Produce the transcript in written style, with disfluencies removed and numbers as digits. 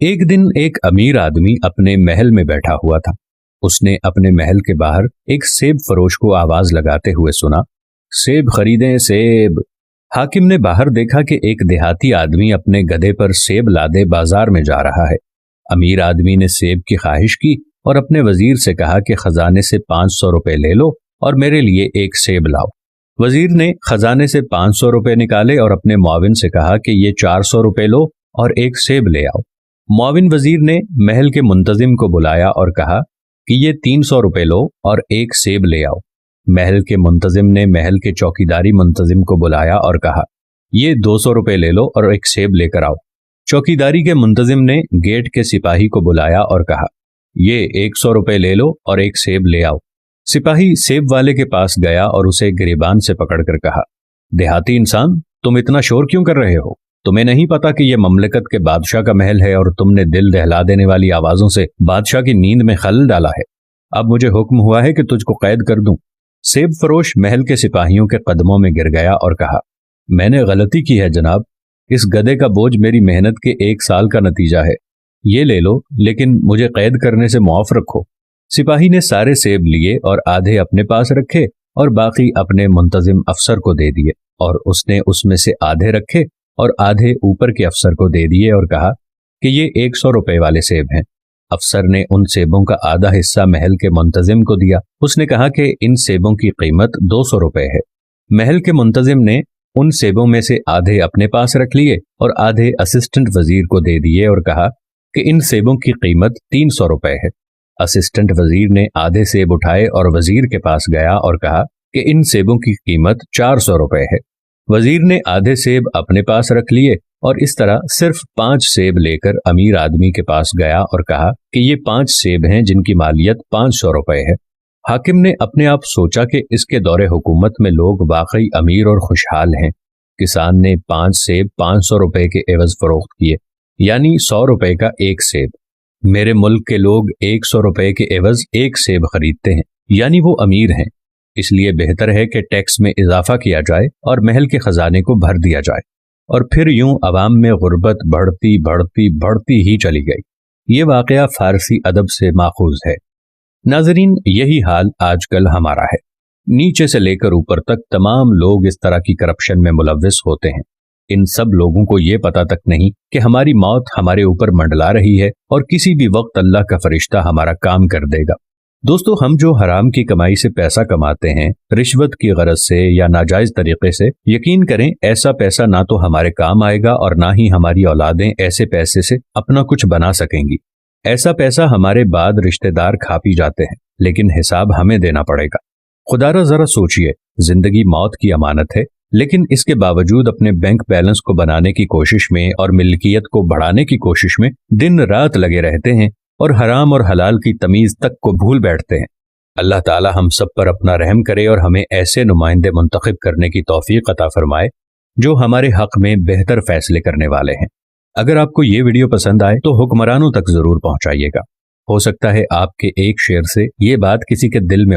एक दिन एक अमीर आदमी अपने महल में बैठा हुआ था। उसने अपने महल के बाहर एक सेब फरोश को आवाज लगाते हुए सुना, सेब खरीदें सेब। हाकिम ने बाहर देखा कि एक देहाती आदमी अपने गधे पर सेब लादे बाजार में जा रहा है। अमीर आदमी ने सेब की ख्वाहिश की और अपने वजीर से कहा कि खजाने से 500 रुपए ले लो और मेरे लिए एक सेब लाओ। वजीर ने खजाने से 500 रुपए निकाले और अपने मुआविन से कहा कि ये 400 रुपए लो और एक सेब ले आओ। मुआविन वजीर ने महल के मुंतजिम को बुलाया और कहा कि ये 300 रुपए लो और एक सेब ले आओ। महल के मुंतजिम ने महल के चौकीदारी मुंतजिम को बुलाया और कहा, ये 200 रुपए ले लो और एक सेब लेकर आओ। चौकीदारी के मुंतजिम ने गेट के सिपाही को बुलाया और कहा, ये 100 रुपए ले लो और एक सेब ले आओ। सिपाही सेब वाले के पास गया और उसे गिरेबान से पकड़कर कहा, देहाती इंसान, तुम इतना शोर क्यों कर रहे हो? तुम्हें नहीं पता कि यह ममलकत के बादशाह का महल है और तुमने दिल दहला देने वाली आवाजों से बादशाह की नींद में खलल डाला है। अब मुझे हुक्म हुआ है कि तुझको कैद कर दूं। सेब फरोश महल के सिपाहियों के कदमों में गिर गया और कहा, मैंने गलती की है जनाब, इस गधे का बोझ मेरी मेहनत के 1 साल का नतीजा है। ये ले लो, लेकिन मुझे कैद करने से मुआफ रखो। सिपाही ने सारे सेब लिए और आधे अपने पास रखे और बाकी अपने मुंतजिम अफसर को दे दिए, और उसने उसमें से आधे रखे और आधे ऊपर के अफसर को दे दिए और कहा कि ये 100 रुपए वाले सेब हैं। अफसर ने उन सेबों का आधा हिस्सा महल के मुंतजिम को दिया। उसने कहा कि इन सेबों की कीमत 200 रुपए है। महल के मुंतजिम ने उन सेबों में से आधे अपने पास रख लिए और आधे असिस्टेंट वजीर को दे दिए और कहा कि इन सेबों की कीमत 300 रुपए है। असिस्टेंट वजीर ने आधे सेब उठाए और वजीर के पास गया और कहा कि इन सेबों की कीमत 400 रुपए है। वजीर ने आधे सेब अपने पास रख लिए और इस तरह सिर्फ 5 सेब लेकर अमीर आदमी के पास गया और कहा कि ये 5 सेब हैं जिनकी मालियत 500 रुपए है। हाकिम ने अपने आप सोचा कि इसके दौरे हुकूमत में लोग वाकई अमीर और खुशहाल हैं। किसान ने 5 सेब 500 रुपए के एवज फरोख्त किए, यानी 100 रुपए का एक सेब। मेरे मुल्क के लोग 100 रुपए के एवज एक सेब खरीदते हैं, यानी वो अमीर हैं। इसलिए बेहतर है कि टैक्स में इजाफा किया जाए और महल के खजाने को भर दिया जाए। और फिर यूं अवाम में गुर्बत बढ़ती बढ़ती बढ़ती ही चली गई। ये वाकया फारसी अदब से माखूज है। नाजरीन, यही हाल आजकल हमारा है। नीचे से लेकर ऊपर तक तमाम लोग इस तरह की करप्शन में मुलव्विस होते हैं। इन सब लोगों को ये पता तक नहीं कि हमारी मौत हमारे ऊपर मंडला रही है और किसी भी वक्त अल्लाह का फरिश्ता हमारा काम कर देगा। दोस्तों, हम जो हराम की कमाई से पैसा कमाते हैं, रिश्वत की गरज से या नाजायज तरीके से, यकीन करें ऐसा पैसा ना तो हमारे काम आएगा और ना ही हमारी औलादें ऐसे पैसे से अपना कुछ बना सकेंगी। ऐसा पैसा हमारे बाद रिश्तेदार खा पी जाते हैं, लेकिन हिसाब हमें देना पड़ेगा। खुदारा जरा सोचिए, जिंदगी मौत की अमानत है, लेकिन इसके बावजूद अपने बैंक बैलेंस को बनाने की कोशिश में और मिल्कियत को बढ़ाने की कोशिश में दिन रात लगे रहते हैं और हराम और हलाल की तमीज तक को भूल बैठते हैं। अल्लाह ताला हम सब पर अपना रहम करे और हमें ऐसे नुमाइंदे मुंतखब करने की तौफीक अता फरमाए जो हमारे हक में बेहतर फैसले करने वाले हैं। अगर आपको ये वीडियो पसंद आए तो हुक्मरानों तक जरूर पहुंचाइएगा। हो सकता है आपके एक शेयर से ये बात किसी के दिल में